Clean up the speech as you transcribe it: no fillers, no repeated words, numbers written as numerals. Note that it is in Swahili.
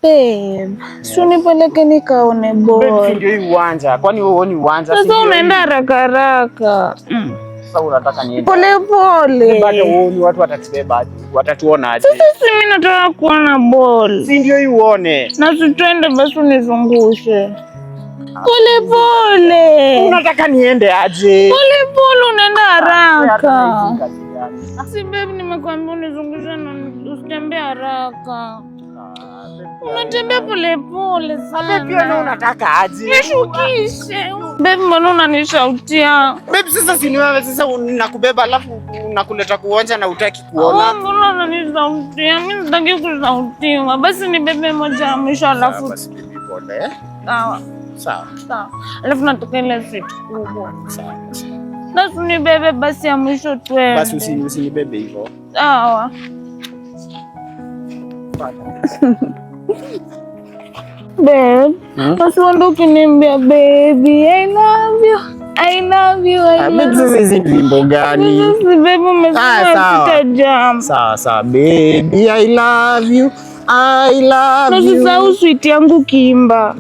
Babe, unipeleke nikaone ball. Babe, ndio hii uwanja. Kwani wewe huoni uwanja? Sasa unaenda haraka haraka. Sasa unataka niende pole pole. Bado huoni watu watatubeba aje? Watatuona aje? Sasa mimi nataka kuona ball. Si ndio hii uone. Na twende basi unizungushe. Pole pole. Unataka niende aje? Pole pole, unaenda haraka. Si babe, nimekwambia unizungushe na usitembee haraka. Unatembea pole pole sana. Babe, pia unataka aje? Nishukishe. Babe, mbona unanishautia? Babe, sasa si ni wewe sasa nakubeba alafu nakuleta kuonja na utaki kuona. Mbona unanishautia? Mimi sitaki kusautiwa. Basi ni bebe moja ya mwisho alafu. Basi bibi pole. Sawa. Sawa. Sawa. Alafu nataka ile seat kubwa. Sawa. Basi ni bebe basi ya mwisho twende. Basi usinibebe hivyo. Sawa. Babe, basi wando ukiniambia baby, I love you. I love you. I love you. Babe, hizi wimbo gani? Babe, umesema sitajam. Sawa. Baby, I love you. I love you. Nasisahau sweet yangu kiimba.